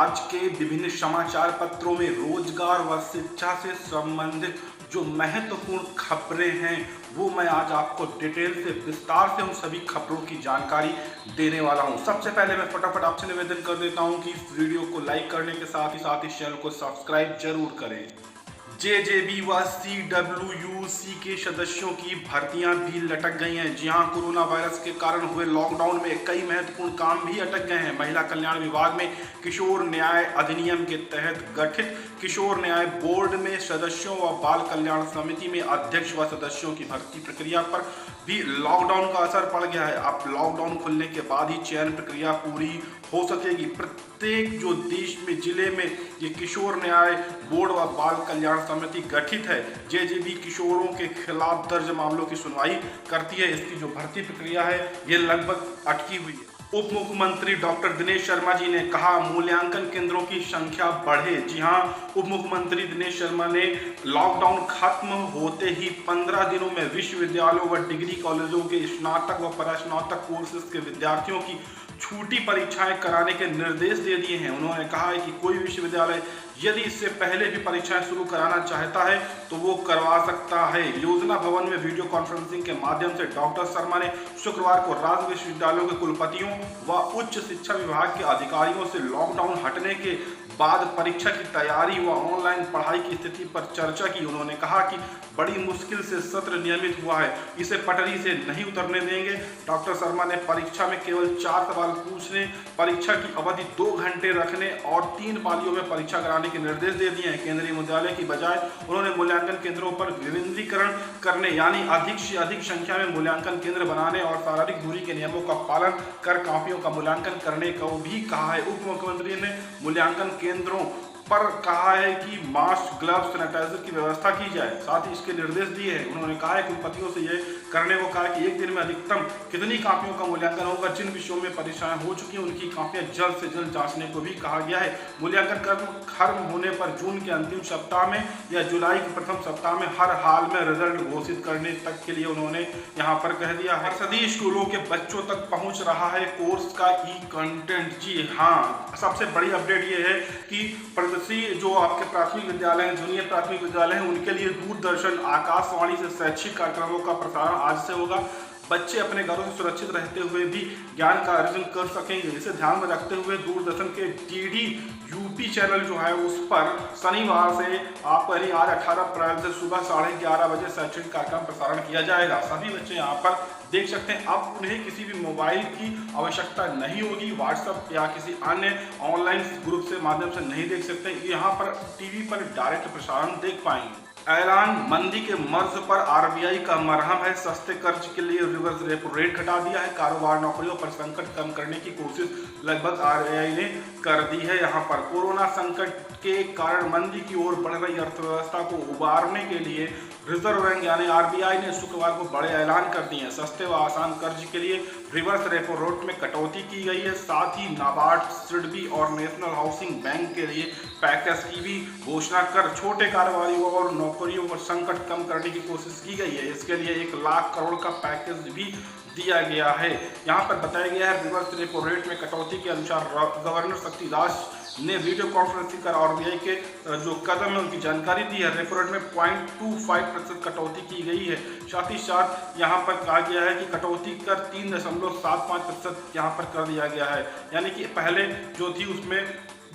आज के विभिन्न समाचार पत्रों में रोजगार व शिक्षा से संबंधित जो महत्वपूर्ण खबरें हैं वो मैं आज आपको डिटेल से विस्तार से उन सभी खबरों की जानकारी देने वाला हूं। सबसे पहले मैं फटाफट आपसे निवेदन कर देता हूं कि इस वीडियो को लाइक करने के साथ ही इस चैनल को सब्सक्राइब जरूर करें। जेजेबी व सीडब्ल्यूसी के सदस्यों की भर्तियां भी लटक गई हैं। जी हां, कोरोना वायरस के कारण हुए लॉकडाउन में कई महत्वपूर्ण काम भी अटक गए हैं। महिला कल्याण विभाग में किशोर न्याय अधिनियम के तहत गठित किशोर न्याय बोर्ड में सदस्यों व बाल कल्याण समिति में अध्यक्ष व सदस्यों की भर्ती प्रक्रिया पर भी लॉकडाउन का असर पड़ गया है। अब लॉकडाउन खुलने के बाद ही चयन प्रक्रिया पूरी हो सकेगी। प्रत्येक जो देश में जिले में ये किशोर न्याय बोर्ड व बाल कल्याण समिति गठित है, जेजेबी किशोरों के खिलाफ दर्ज मामलों की सुनवाई करती है। इसकी जो भर्ती प्रक्रिया है ये लगभग अटकी हुई है। उप मुख्यमंत्री डॉक्टर दिनेश शर्मा जी ने कहा मूल्यांकन केंद्रों की संख्या बढ़े। जी हां, उप मुख्यमंत्री दिनेश शर्मा ने लॉकडाउन खत्म होते ही 15 दिनों में विश्वविद्यालयों व डिग्री कॉलेजों के स्नातक व परास्नातक कोर्सेज के विद्यार्थियों की छूटी परीक्षाएं कराने के निर्देश दे दिए हैं। उन्होंने कहा है कि कोई विश्वविद्यालय यदि इससे पहले भी परीक्षाएं शुरू कराना चाहता है तो वो करवा सकता है। योजना भवन में वीडियो कॉन्फ्रेंसिंग के माध्यम से डॉक्टर शर्मा ने शुक्रवार को राज्य विश्वविद्यालयों के कुलपतियों व उच्च शिक्षा विभाग के अधिकारियों से लॉकडाउन हटने के बाद परीक्षा की तैयारी व ऑनलाइन पढ़ाई की स्थिति पर चर्चा की। उन्होंने कहा कि बड़ी मुश्किल से सत्र नियमित हुआ है, इसे पटरी से नहीं उतरने देंगे। डॉक्टर शर्मा ने परीक्षा में केवल 4 सवाल पूछने, परीक्षा की अवधि 2 घंटे रखने और 3 पालियों में परीक्षा कराने के निर्देश दे दिए हैं। केंद्रीय विद्यालय की बजाय उन्होंने मूल्यांकन केंद्रों पर विकेंद्रीकरण करने यानी अधिक से अधिक संख्या में मूल्यांकन केंद्र बनाने और शारीरिक दूरी के नियमों का पालन कर कापियों का मूल्यांकन करने को भी कहा है। उप मुख्यमंत्री ने मूल्यांकन केंद्रों पर कहा है कि मास्क, ग्लव्स, सैनिटाइजर की व्यवस्था की जाए। साथ ही इसके निर्देश दिए हैं। उन्होंने कहा है कुलपतियों से यह करने को कहा है कि एक दिन में अधिकतम कितनी कापियों का मूल्यांकन होगा। जिन विषयों में परीक्षाएं हो चुकी हैं उनकी कापियां जल्द से जल्द जांचने को भी कहा गया है। मूल्यांकन कर्म खत्म होने पर जून के अंतिम सप्ताह में या जुलाई के प्रथम सप्ताह में हर हाल में रिजल्ट घोषित करने तक के लिए उन्होंने यहाँ पर कह दिया है। सभी स्कूलों के बच्चों तक पहुँच रहा है कोर्स का ई-कंटेंट। जी हाँ, सबसे बड़ी अपडेट ये है कि जो आपके प्राथमिक विद्यालय हैं, जूनियर प्राथमिक विद्यालय हैं, उनके लिए दूरदर्शन आकाशवाणी से शैक्षिक कार्यक्रमों का प्रसारण आज से होगा। बच्चे अपने घरों से सुरक्षित रहते हुए भी ज्ञान का अर्जन कर सकेंगे। इसे ध्यान में रखते हुए दूरदर्शन के डीडी यूपी चैनल जो है उस पर शनिवार से आपको यानी आज 18 अप्रैल से सुबह 11:30 बजे शैक्षणिक कार्यक्रम प्रसारण किया जाएगा। सभी बच्चे यहाँ पर देख सकते हैं। अब उन्हें किसी भी मोबाइल की आवश्यकता नहीं होगी, व्हाट्सएप या किसी अन्य ऑनलाइन ग्रुप से माध्यम से नहीं देख सकते। यहाँ पर टीवी पर डायरेक्ट प्रसारण देख पाएंगे। ऐलान मंदी के मर्ज पर आरबीआई का मरहम है। सस्ते कर्ज के लिए रिवर्स रेपो रेट घटा दिया है। कारोबार नौकरियों पर संकट कम करने की कोशिश लगभग आरबीआई ने कर दी है। यहाँ पर कोरोना संकट के कारण मंदी की ओर बढ़ रही अर्थव्यवस्था को उबारने के लिए रिजर्व बैंक यानी आरबीआई ने शुक्रवार को बड़े ऐलान कर दिए हैं। सस्ते व आसान कर्ज के लिए रिवर्स रेपो रेट में कटौती की गई है। साथ ही नाबार्ड, सिडबी और नेशनल हाउसिंग बैंक के लिए पैकेज की भी घोषणा कर छोटे कारोबारियों और नौकरियों पर संकट कम करने की कोशिश की गई है। इसके लिए 1 लाख करोड़ का पैकेज भी दिया गया है। यहाँ पर बताया गया है रिवर्स रेपो रेट में कटौती के अनुसार गवर्नर शक्तिदास ने वीडियो कॉन्फ्रेंसिंग कर आरबीआई के जो कदम है उनकी जानकारी दी है। रेपो रेट में 0.25% कटौती की गई है। साथ ही साथ यहाँ पर कहा गया है कि कटौती कर 3.75% यहाँ पर कर दिया गया है। यानी कि पहले जो थी उसमें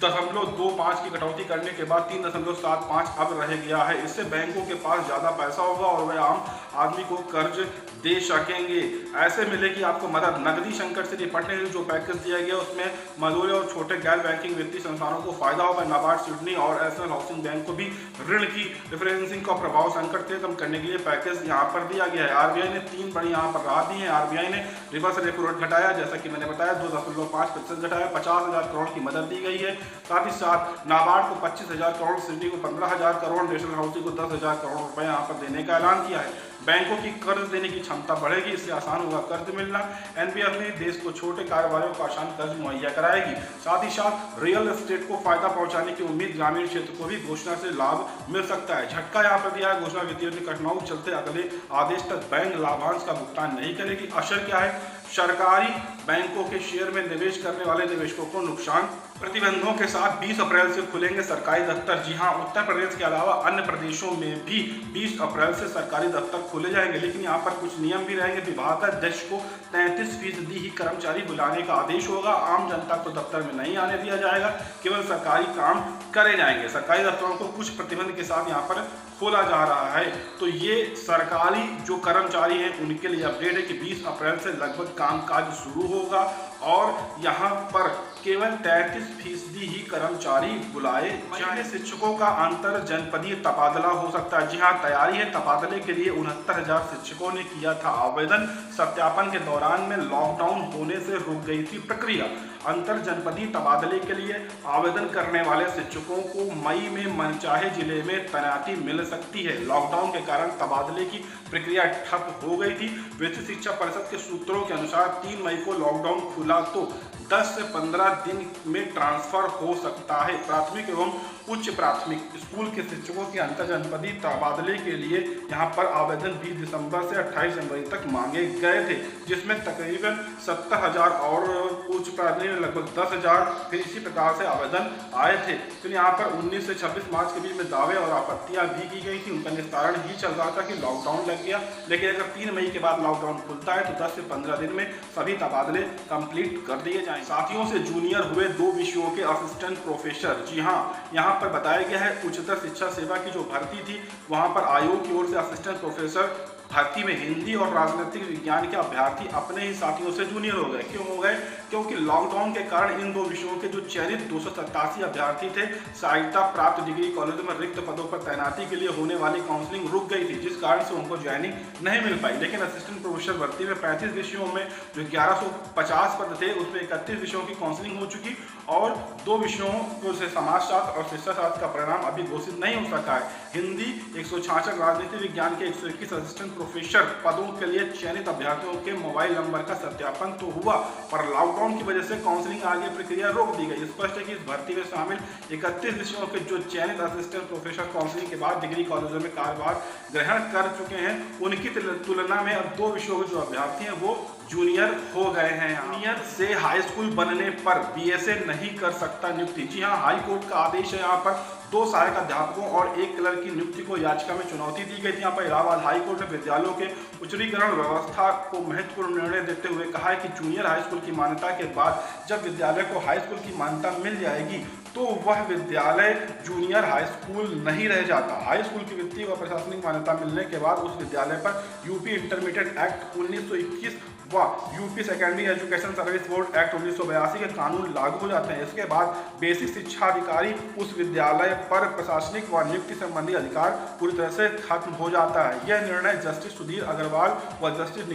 0.25 की कटौती करने के बाद 3.75 अब रह गया है। इससे बैंकों के पास ज़्यादा पैसा होगा और वे आम आदमी को कर्ज दे सकेंगे। ऐसे मिलेगी आपको मदद। नकदी संकट से निपटने के लिए जो पैकेज दिया गया उसमें मजदूरों और छोटे गैर बैंकिंग वित्तीय संस्थानों को फायदा होगा। नाबार्ड, सिडनी और नेशनल हाउसिंग बैंक को भी ऋण की रिफरेंसिंग का प्रभाव संकट के कम करने के लिए पैकेज यहाँ पर दिया गया है। आरबीआई ने 3 बड़ी यहाँ पर राहत दी है। आरबीआई ने रिवर्स रेपो रेट घटाया, जैसा कि मैंने बताया 2.5% घटाया, 50,000 करोड़ की मदद दी गई है। साथ ही साथ नाबार्ड को 25,000 करोड़, सिडनी को 15,000 करोड़, नेशनल हाउसिंग को 10,000 करोड़ रुपए यहाँ पर देने का ऐलान किया है। बैंकों की कर्ज देने की क्षमता बढ़ेगी, इससे आसान होगा कर्ज मिलना। एनपीएफ ने देश को छोटे कारोबारियों को आसान कर्ज मुहैया कराएगी। साथ ही साथ रियल एस्टेट को फायदा पहुंचाने की उम्मीद ग्रामीण क्षेत्र को भी घोषणा से लाभ मिल सकता है। झटका यहाँ पर दिया है घोषणा वित्तीय कठिनाइयों के चलते अगले आदेश तक बैंक लाभांश का भुगतान नहीं करेगी। असर क्या है सरकारी बैंकों के शेयर में निवेश करने वाले निवेशकों को नुकसान। प्रतिबंधों के साथ 20 अप्रैल से खुलेंगे सरकारी दफ्तर। जी हां, उत्तर प्रदेश के अलावा अन्य प्रदेशों में भी 20 अप्रैल से सरकारी दफ्तर खोले जाएंगे, लेकिन यहां पर कुछ नियम भी रहेंगे। विभागाध्यक्ष को 33% ही कर्मचारी बुलाने का आदेश होगा। आम जनता को दफ्तर में नहीं आने दिया जाएगा, केवल सरकारी काम करे जाएंगे। सरकारी दफ्तरों को कुछ प्रतिबंध के साथ यहाँ पर खोला जा रहा है। तो ये सरकारी जो कर्मचारी हैं उनके लिए अपडेट है कि 20 अप्रैल से लगभग कामकाज शुरू होगा और यहाँ पर केवल 33% ही कर्मचारी बुलाए जाएंगे। शिक्षकों का अंतर जनपदीय तबादला हो सकता है। जी हाँ, तैयारी है। तबादले के लिए 69,000 शिक्षकों ने किया था आवेदन। सत्यापन के दौरान में लॉकडाउन होने से रुक गई थी प्रक्रिया। अंतर जनपदीय तबादले के लिए आवेदन करने वाले शिक्षकों को मई में मनचाहे जिले में तैनाती मिल सकती है। लॉकडाउन के कारण तबादले की प्रक्रिया ठप हो गई थी। वित्त शिक्षा परिषद के सूत्रों के अनुसार 3 मई को लॉकडाउन खुला तो 10 से 15 दिन में ट्रांसफर हो सकता है। प्राथमिक एवं उच्च प्राथमिक स्कूल के शिक्षकों के अंतर जनपदीय तबादले के लिए यहाँ पर आवेदन 20 दिसंबर से 28 जनवरी तक मांगे गए थे, जिसमें तकरीबन 70,000 और उच्च प्राथमिक में लगभग 10,000 फिर इसी प्रकार से आवेदन आए थे। तो यहाँ पर 19 से 26 मार्च के बीच में दावे और आपत्तियां भी की गई थी। उनका निस्तारण ही चल रहा था कि लॉकडाउन लग गया, लेकिन अगर 3 मई के बाद लॉकडाउन खुलता है तो 10 से 15 दिन में सभी तबादले कंप्लीट कर दिए जाएंगे। साथियों से जूनियर हुए 2 विषयों के असिस्टेंट प्रोफेसर। जी हाँ, यहाँ पर बताया गया है उच्चतर शिक्षा सेवा की जो भर्ती थी वहाँ पर आयोग की ओर से असिस्टेंट प्रोफेसर भर्ती में हिंदी और राजनीतिक विज्ञान के अभ्यर्थी अपने ही साथियों से जूनियर हो गए। क्यों हो गए? क्योंकि लॉकडाउन के कारण इन 2 विषयों के जो चयनित 287 अभ्यर्थी थे, सहायता प्राप्त डिग्री कॉलेजों में रिक्त पदों पर तैनाती के लिए होने वाली काउंसलिंग रुक गई थी, जिस कारण से उनको ज्वाइनिंग नहीं मिल पाई। लेकिन असिस्टेंट प्रोफेसर भर्ती में 35 विषयों में जो 1150 पद थे उसमें 31 विषयों की काउंसलिंग हो चुकी और 2 विषयों से समाजशास्त्र और शिक्षाशास्त्र का परिणाम अभी घोषित नहीं हो सका है। हिंदी 166, राजनीति विज्ञान के 121 असिस्टेंट प्रोफेसर पदों के लिए चयनित अभ्यर्थियों के मोबाइल नंबर का सत्यापन तो हुआ, पर लॉकडाउन की वजह से काउंसलिंग आगे प्रक्रिया रोक दी गई। स्पष्ट है कि इस भर्ती में शामिल 31 विषयों के जो चयनित असिस्टेंट प्रोफेसर काउंसलिंग के बाद डिग्री कॉलेजों में कार्यभार ग्रहण कर चुके हैं, उनकी तुलना में अब 2 विषयों के जो अभ्यर्थी हैं वो जूनियर हो गए हैं। जूनियर से हाई स्कूल बनने पर बीएसए नहीं कर सकता नियुक्ति। जी हाँ, हाई कोर्ट का आदेश है। यहाँ पर 2 सहायक अध्यापकों और 1 क्लर्क की नियुक्ति को याचिका में चुनौती दी गई थी। यहाँ पर इलाहाबाद हाई कोर्ट ने विद्यालयों के उच्चीकरण व्यवस्था को महत्वपूर्ण निर्णय देते हुए कहा है कि जूनियर हाई स्कूल की मान्यता के बाद जब विद्यालय को हाई स्कूल की मान्यता मिल जाएगी तो वह विद्यालय जूनियर हाई स्कूल नहीं रह जाता। हाई स्कूल की वित्तीय व प्रशासनिक मान्यता मिलने के बाद उस विद्यालय पर यूपी इंटरमीडिएट एक्ट 1921 व UP secondary education service board act 1982 के कानून लागू हो जाते हैं। इसके बाद बेसिक शिक्षा अधिकारी उस विद्यालय पर प्रशासनिक व नियुक्ति संबंधी अधिकार पूरी तरह से खत्म हो जाता है। यह निर्णय जस्टिस सुधीर अग्रवाल व जस्टिस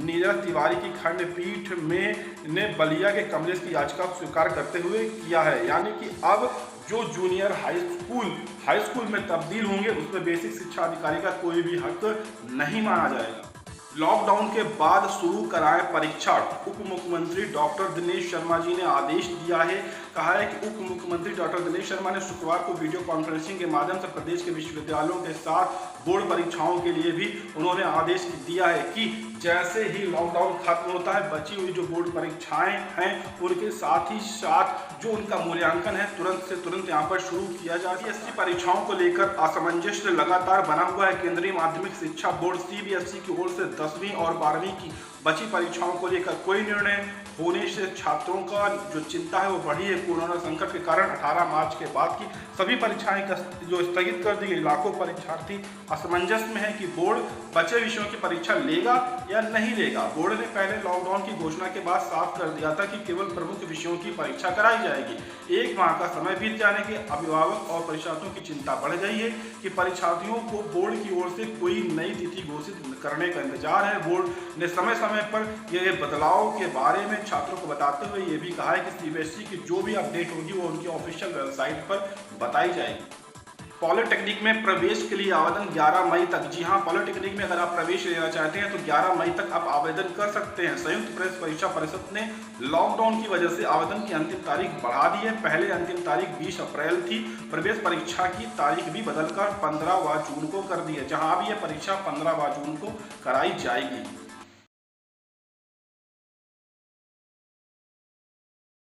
नीरज तिवारी की खंडपीठ ने बलिया के कमलेश की याचिका स्वीकार करते हुए किया है। यानी कि अब जो जूनियर हाई स्कूल में तब्दील होंगे उसमें बेसिक शिक्षा अधिकारी का कोई भी हक नहीं माना जाएगा। लॉकडाउन के बाद शुरू कराएं परीक्षा। उप मुख्यमंत्री डॉक्टर दिनेश शर्मा जी ने आदेश दिया है। कहा है कि उप मुख्यमंत्री डॉक्टर दिनेश शर्मा ने शुक्रवार को वीडियो कॉन्फ्रेंसिंग के माध्यम से प्रदेश के विश्वविद्यालयों के साथ बोर्ड परीक्षाओं के लिए भी उन्होंने आदेश दिया है कि जैसे ही लॉकडाउन खत्म होता है बची हुई जो बोर्ड परीक्षाएं हैं उनके साथ ही साथ जो उनका मूल्यांकन है तुरंत से तुरंत यहाँ पर शुरू किया जाए। सीबीएसई परीक्षाओं को लेकर असमंजस लगातार बना हुआ है। केंद्रीय माध्यमिक शिक्षा बोर्ड सीबीएसई की ओर से 10वीं और 12वीं की बची परीक्षाओं को लेकर कोई निर्णय होने से छात्रों का जो चिंता है वो बढ़ी है। कोरोना संकट के कारण 18 मार्च के बाद की सभी परीक्षाएं जो स्थगित कर दी गई। लाखों परीक्षार्थी असमंजस में है कि बोर्ड बचे विषयों की परीक्षा लेगा या नहीं लेगा। बोर्ड ने पहले लॉकडाउन की घोषणा के बाद साफ कर दिया था कि केवल प्रमुख विषयों की परीक्षा कराई जाएगी। 1 माह का समय बीत जाने के अभिभावक और परीक्षार्थियों की चिंता बढ़ गई है कि परीक्षार्थियों को बोर्ड की ओर से कोई नई तिथि घोषित करने का इंतजार है। बोर्ड ने समय समय पर ये बदलाव के बारे में छात्रों को बताते हुए ये भी कहा है कि सीबीएसई की जो भी अपडेट होगी वो उनकी ऑफिशियल वेबसाइट पर बताई जाएगी। पॉलिटेक्निक में प्रवेश के लिए आवेदन 11 मई तक। जी हां, पॉलिटेक्निक में अगर आप प्रवेश लेना चाहते हैं तो 11 मई तक आप आवेदन कर सकते हैं। संयुक्त प्रेस परीक्षा परिषद ने लॉकडाउन की वजह से आवेदन की अंतिम तारीख बढ़ा दी है। पहले अंतिम तारीख 20 अप्रैल थी। प्रवेश परीक्षा की तारीख भी बदलकर 15 जून को कर दी है, जहां अब यह परीक्षा 15 जून को कराई जाएगी।